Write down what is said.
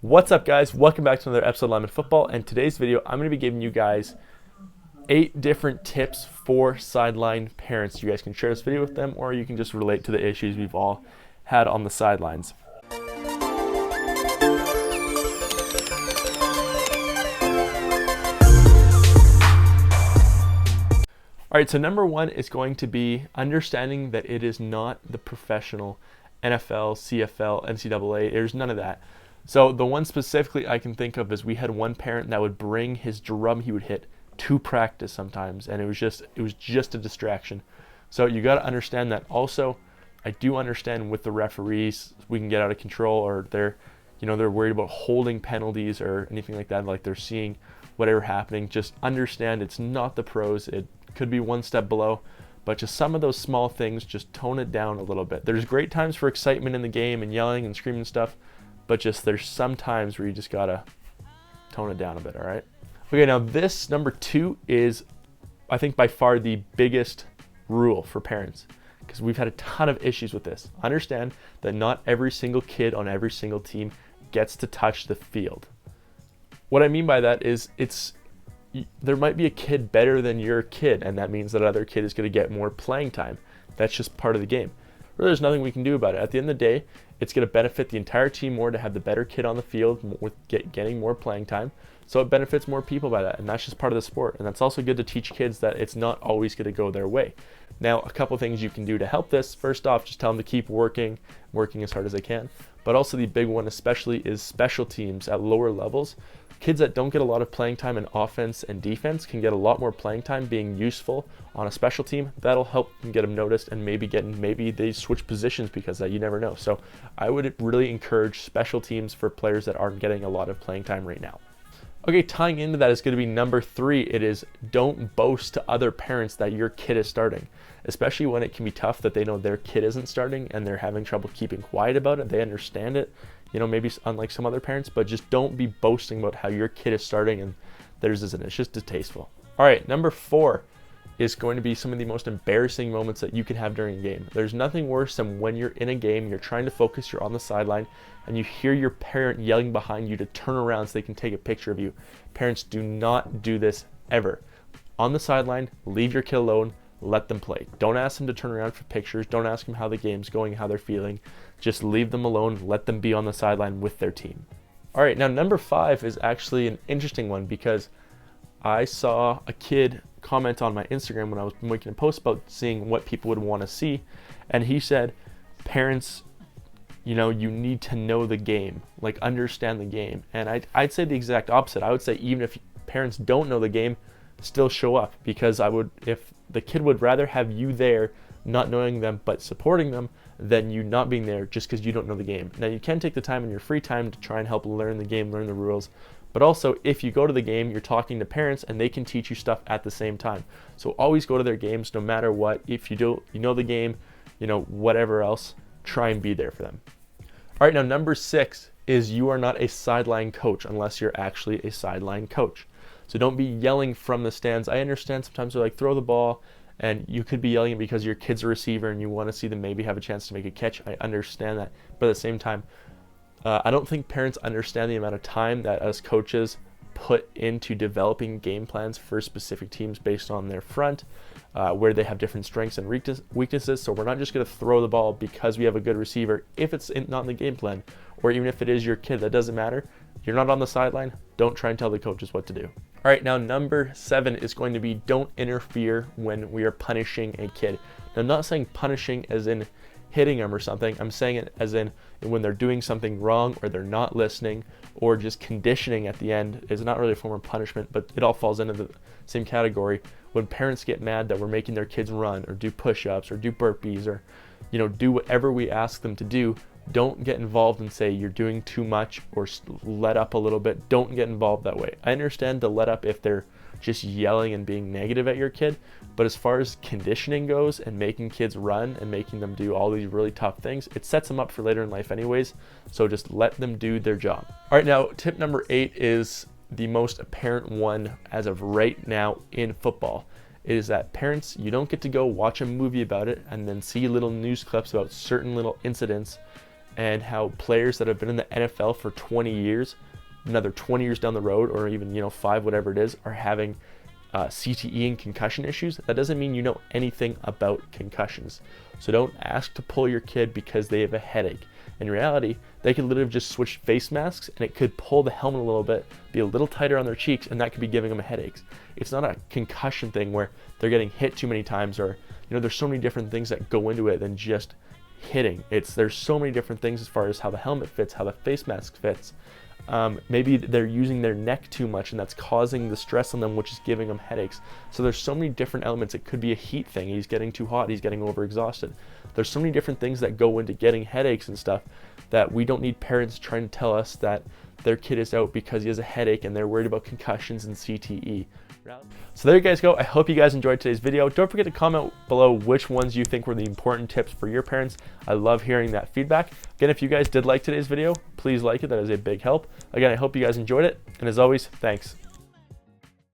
What's up, guys? Welcome back to another episode of Lineman Football, and today's video I'm going to be giving you guys 8 different tips for sideline parents. You guys can share this video with them, or you can just relate to the issues we've all had on the sidelines. All right, so number 1 is going to be understanding that it is not the professional NFL, CFL, NCAA. There's none of that. So the one specifically I can think of is we had one parent that would bring his drum he would hit to practice sometimes, and it was just a distraction. So you got to understand that. Also, I do understand with the referees, we can get out of control, or they're worried about holding penalties or anything like that, like they're seeing whatever happening. Just understand it's not the pros. It could be one step below, but just some of those small things, just tone it down a little bit. There's great times for excitement in the game and yelling and screaming and stuff, but just there's some times where you just gotta tone it down a bit. All right. Okay, now this number 2 is, I think, by far the biggest rule for parents, because we've had a ton of issues with this. Understand that not every single kid on every single team gets to touch the field. What I mean by that is there might be a kid better than your kid, and that means that other kid is going to get more playing time. That's just part of the game. Really, there's nothing we can do about it. At the end of the day, it's going to benefit the entire team more to have the better kid on the field with getting more playing time. So it benefits more people by that, and that's just part of the sport. And that's also good to teach kids that it's not always going to go their way. Now, a couple things you can do to help this. First off, just tell them to keep working as hard as they can. But also the big one especially is special teams at lower levels. Kids that don't get a lot of playing time in offense and defense can get a lot more playing time being useful on a special team. That'll help them get them noticed, and maybe they switch positions because of that. You never know. So I would really encourage special teams for players that aren't getting a lot of playing time right now. Okay, tying into that is going to be number 3. It is don't boast to other parents that your kid is starting, especially when it can be tough that they know their kid isn't starting and they're having trouble keeping quiet about it. They understand it, maybe unlike some other parents, but just don't be boasting about how your kid is starting and theirs isn't. It's just distasteful. All right, number 4 is going to be some of the most embarrassing moments that you can have during a game. There's nothing worse than when you're in a game, you're trying to focus, you're on the sideline, and you hear your parent yelling behind you to turn around so they can take a picture of you. Parents, do not do this ever. On the sideline, leave your kid alone, let them play. Don't ask them to turn around for pictures. Don't ask them how the game's going, how they're feeling. Just leave them alone, let them be on the sideline with their team. All right, now number 5 is actually an interesting one, because I saw a kid comment on my Instagram when I was making a post about seeing what people would want to see, and he said, parents, you need to know the game, like understand the game. And I'd say the exact opposite. I would say even if parents don't know the game, still show up, because if the kid would rather have you there not knowing them but supporting them than you not being there just because you don't know the game. Now, you can take the time in your free time to try and help learn the game, learn the rules, but also if you go to the game, you're talking to parents and they can teach you stuff at the same time. So always go to their games no matter what. If you know the game, whatever else, try and be there for them. All right, now number 6 is you are not a sideline coach unless you're actually a sideline coach. So don't be yelling from the stands. I understand sometimes they're like, throw the ball, and you could be yelling because your kid's a receiver and you want to see them maybe have a chance to make a catch. I understand that. But at the same time, I don't think parents understand the amount of time that us coaches put into developing game plans for specific teams based on their front, where they have different strengths and weaknesses. So we're not just going to throw the ball because we have a good receiver if it's not in the game plan, or even if it is your kid. That doesn't matter. You're not on the sideline. Don't try and tell the coaches what to do. All right, now number 7 is going to be don't interfere when we are punishing a kid. Now, I'm not saying punishing as in hitting them or something. I'm saying it as in when they're doing something wrong or they're not listening, or just conditioning at the end is not really a form of punishment, but it all falls into the same category. When parents get mad that we're making their kids run or do push-ups or do burpees or do whatever we ask them to do, don't get involved and say you're doing too much or let up a little bit. Don't get involved that way. I understand to let up if they're just yelling and being negative at your kid, but as far as conditioning goes and making kids run and making them do all these really tough things, it sets them up for later in life anyways. So just let them do their job. All right, now tip number 8 is the most apparent one as of right now in football. It is that parents, you don't get to go watch a movie about it and then see little news clips about certain little incidents and how players that have been in the NFL for 20 years, another 20 years down the road, or even 5, whatever it is, are having CTE and concussion issues. That doesn't mean you know anything about concussions. So don't ask to pull your kid because they have a headache. In reality, they could literally have just switched face masks and it could pull the helmet a little bit, be a little tighter on their cheeks, and that could be giving them headaches. It's not a concussion thing where they're getting hit too many times, or there's so many different things that go into it than just hitting. There's so many different things as far as how the helmet fits, how the face mask fits. Maybe they're using their neck too much and that's causing the stress on them, which is giving them headaches. So there's so many different elements. It could be a heat thing. He's getting too hot. He's getting overexhausted. There's so many different things that go into getting headaches and stuff that we don't need parents trying to tell us that their kid is out because he has a headache and they're worried about concussions and CTE. So there you guys go. I hope you guys enjoyed today's video. Don't forget to comment below which ones you think were the important tips for your parents. I love hearing that feedback. Again, if you guys did like today's video, please like it. That is a big help. Again, I hope you guys enjoyed it. And as always, thanks.